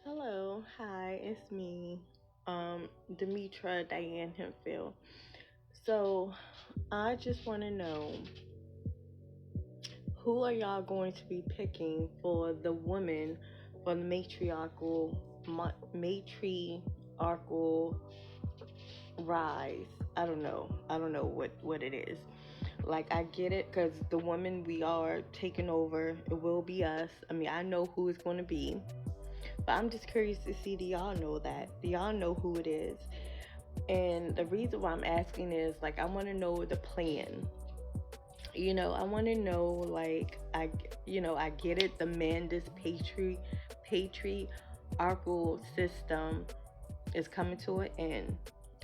Hello, hi, it's me, Demetra Diane Hemphill. So, I just want to know who are y'all going to be picking for the woman for the matriarchal rise? I don't know what it is. Like I get it, cause the woman we are taking over, it will be us. I mean, I know who it's going to be. But I'm just curious to see, do y'all know that? Do y'all know who it is? And the reason why I'm asking is like I want to know the plan. I want to know like I get it. The man, this patriarchal system is coming to an end.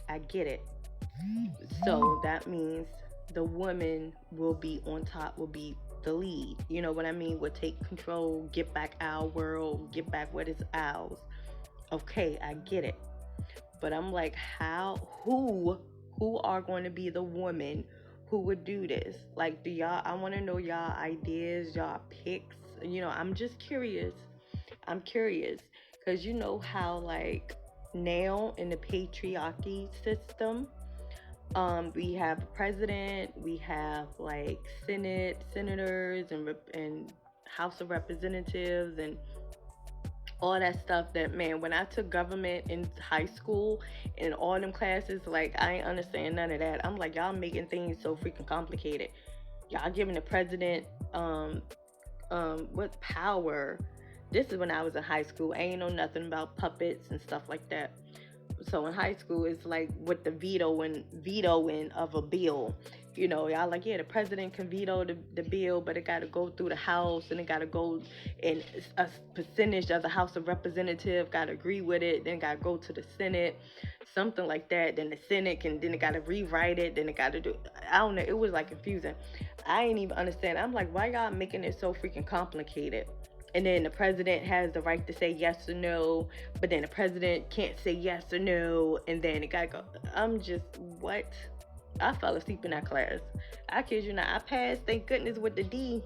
I get it. So that means the woman will be on top, will be the lead. You know what I mean? Will take control, get back our world, get back what is ours. Okay, I get it. But I'm like, who are going to be the woman who would do this? Like, do y'all, I want to know y'all ideas, y'all picks. I'm just curious. I'm curious. Because you know how, like, now in the patriarchy system, we have a president, we have like senators, and House of Representatives, and all that stuff. That, man, when I took government in high school and all them classes, like I ain't understand none of that. I'm like, y'all making things so freaking complicated. Y'all giving the president what power. This is when I was in high school. I ain't know nothing about puppets and stuff like that. So in high school, it's like with the vetoing of a bill. Y'all like, yeah, the president can veto the bill, but it got to go through the House, and it got to go, and a percentage of the House of Representative got to agree with it. Then got to go to the Senate, something like that. Then the Senate can, then it got to rewrite it. Then it got to do. I don't know. It was like confusing. I ain't even understand. I'm like, why y'all making it so freaking complicated? And then the president has the right to say yes or no, but then the president can't say yes or no, and then it gotta go. I'm just, what? I fell asleep in that class. I kid you not. I passed, thank goodness, with the D.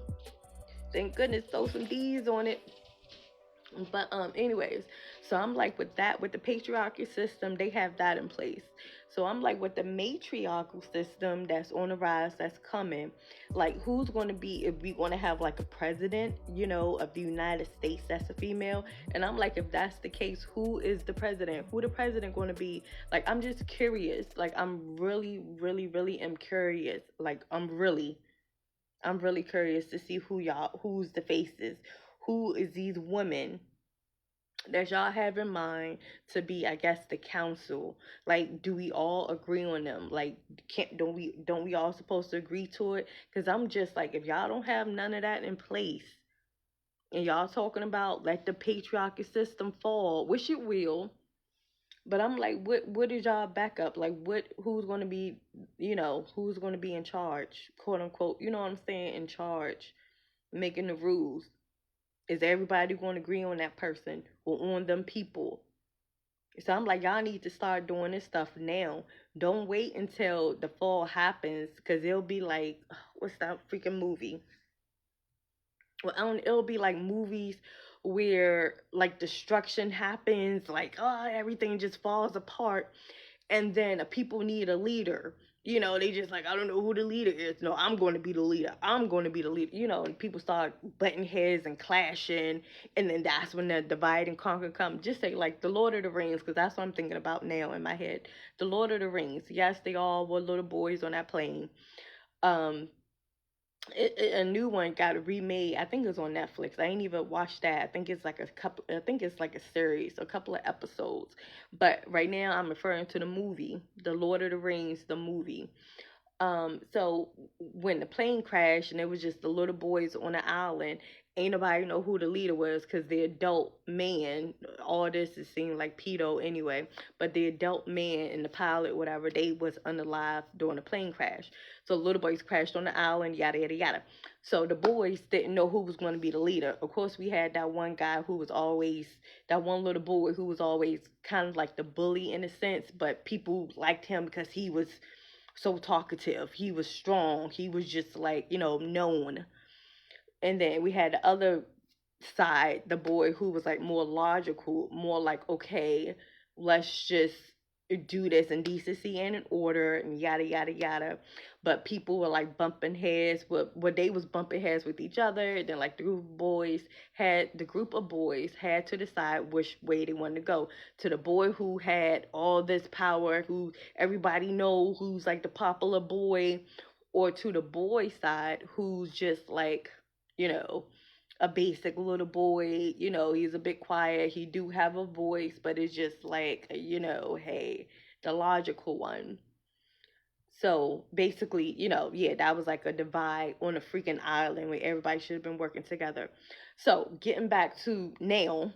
Thank goodness, throw some D's on it. But anyways, so I'm like, with that, with the patriarchy system, they have that in place. So I'm like, with the matriarchal system that's on the rise, that's coming, like, who's going to be, if we going to have like a president, of the United States that's a female? And I'm like, if that's the case, who is the president? Who the president going to be? Like, I'm just curious. Like, I'm really, really, really am curious. Like, I'm really curious to see who's the faces, who is these women that y'all have in mind to be, I guess, the council. Like, do we all agree on them? Like, can't don't we all supposed to agree to it? Because I'm just like, if y'all don't have none of that in place, and y'all talking about let the patriarchy system fall, which it will. But I'm like, what is y'all backup? Like, who's going to be, who's going to be in charge, quote unquote, you know what I'm saying, in charge, making the rules? Is everybody going to agree on that person or on them people? So I'm like, y'all need to start doing this stuff now. Don't wait until the fall happens, because it'll be like, what's that freaking movie? Well, I don't, it'll be like movies where like destruction happens, like, oh, everything just falls apart, and then people need a leader. They just like, I don't know who the leader is. No, I'm going to be the leader. I'm going to be the leader. And people start butting heads and clashing, and then that's when the divide and conquer come. Just say like the Lord of the Rings, because that's what I'm thinking about now in my head. The Lord of the Rings. Yes, they all were little boys on that plane. Um, a new one got remade. I think it's on Netflix. I ain't even watched that. I think it's like a couple. I think it's like a series, a couple of episodes. But right now, I'm referring to the movie, The Lord of the Rings, the movie. So when the plane crashed and it was just the little boys on the island, ain't nobody know who the leader was, because the adult man, all this is seemed like pedo anyway, but the adult man and the pilot, whatever, they was unalive during the plane crash. So the little boys crashed on the island, yada yada yada. So the boys didn't know who was going to be the leader. Of course, we had that one guy who was always, that one little boy who was always kind of like the bully in a sense, but people liked him because he was so talkative. He was strong. He was just like, known. And then we had the other side, the boy who was like more logical, more like, okay, let's just do this in decency and in order and yada yada yada. But people were like bumping heads, what they was bumping heads with each other. Then like the group of boys had to decide which way they wanted to go. To the boy who had all this power, who everybody know who's like the popular boy, or to the boy side who's just like, you know, a basic little boy. He's a bit quiet. He do have a voice, but it's just like, hey, the logical one. So basically, yeah, that was like a divide on a freaking island where everybody should have been working together. So getting back to now,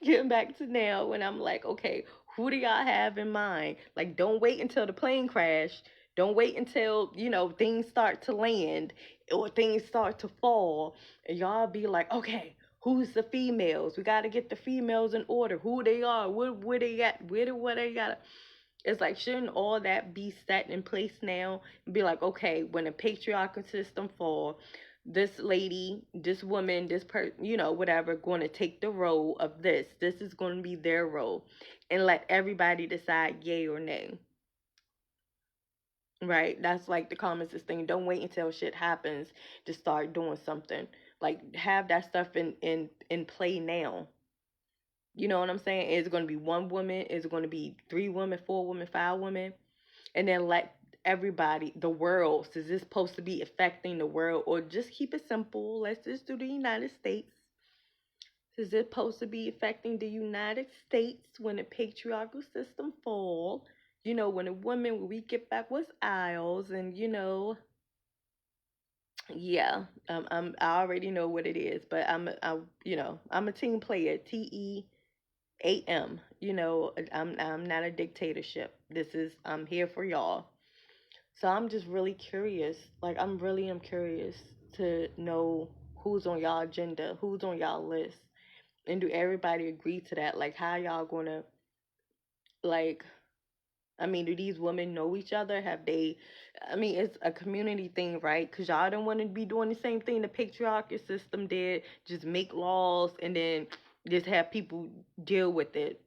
getting back to now, when I'm like, okay, who do y'all have in mind? Like, don't wait until the plane crash. Don't wait until, things start to land or things start to fall. And y'all be like, okay, who's the females? We got to get the females in order. Who they are, where they at, where they got. It's like, shouldn't all that be set in place now? And be like, okay, when a patriarchal system fall, this lady, this woman, this person, whatever, going to take the role of this. This is going to be their role, and let everybody decide yay or nay. Right? That's like the commonest thing. Don't wait until shit happens to start doing something. Like, have that stuff in play now. You know what I'm saying? Is it going to be one woman? Is it going to be three women, four women, five women? And then let everybody, the world, is this supposed to be affecting the world, or just keep it simple? Let's just do the United States. Is it supposed to be affecting the United States when the patriarchal system fall? When a woman, when we get back with aisles, and yeah, I already know what it is, but I'm a team player. TEAM. I'm not a dictatorship. I'm here for y'all. So I'm just really curious. Like, I'm curious to know who's on y'all agenda, who's on y'all list, and do everybody agree to that? Like, how y'all gonna, like? I mean, do these women know each other? Have they? I mean, it's a community thing, right? Because y'all don't want to be doing the same thing the patriarchal system did, just make laws and then just have people deal with it.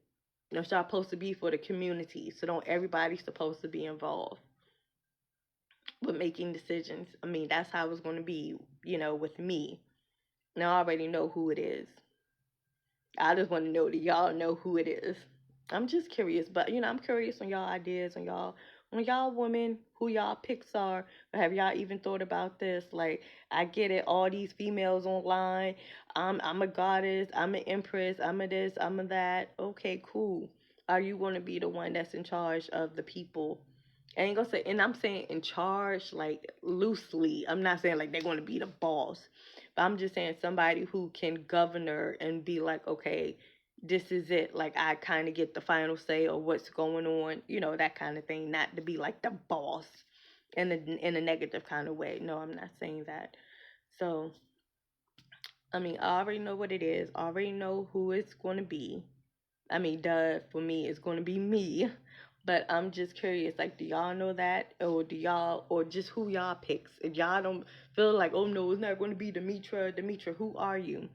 It's not supposed to be for the community, so don't everybody supposed to be involved with making decisions. I mean, that's how it's going to be, with me. Now I already know who it is. I just want to know that y'all know who it is. I'm just curious, but I'm curious on y'all ideas, on y'all women, who y'all picks are. Or have y'all even thought about this? Like, I get it, all these females online. I'm a goddess, I'm an empress, I'm a this, I'm a that. Okay, cool. Are you gonna be the one that's in charge of the people? I ain't gonna say, and I'm saying in charge, like, loosely. I'm not saying like they're gonna be the boss, but I'm just saying somebody who can governor and be like, okay, this is it. Like, I kind of get the final say of what's going on, that kind of thing. Not to be like the boss in a negative kind of way. No, I'm not saying that. So, I mean, I already know what it is. I already know who it's going to be. I mean, duh, for me, it's going to be me. But I'm just curious, like, do y'all know that? Or just who y'all picks? If y'all don't feel like, oh no, it's not going to be Demetra, who are you?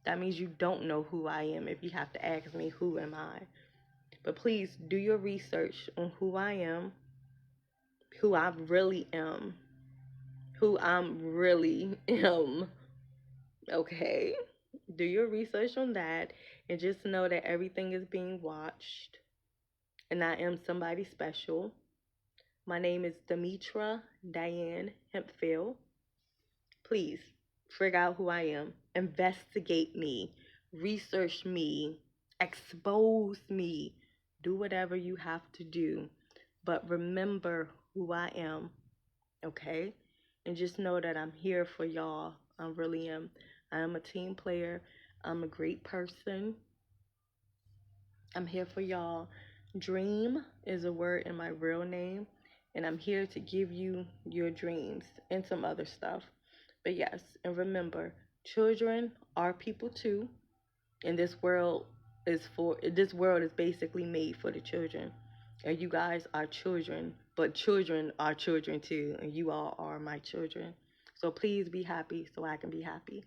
That means you don't know who I am if you have to ask me, who am I? But please do your research on who I am, who I really am, who I'm really am. Okay? Do your research on that, and just know that everything is being watched, and I am somebody special. My name is Demetra Diane Hempfield. Please figure out who I am, investigate me, research me, expose me, do whatever you have to do. But remember who I am, okay? And just know that I'm here for y'all. I really am. I am a team player. I'm a great person. I'm here for y'all. Dream is a word in my real name, and I'm here to give you your dreams and some other stuff. But yes, and remember, children are people too, and this world is basically made for the children. And you guys are children, but children are children too, and you all are my children. So please be happy so I can be happy.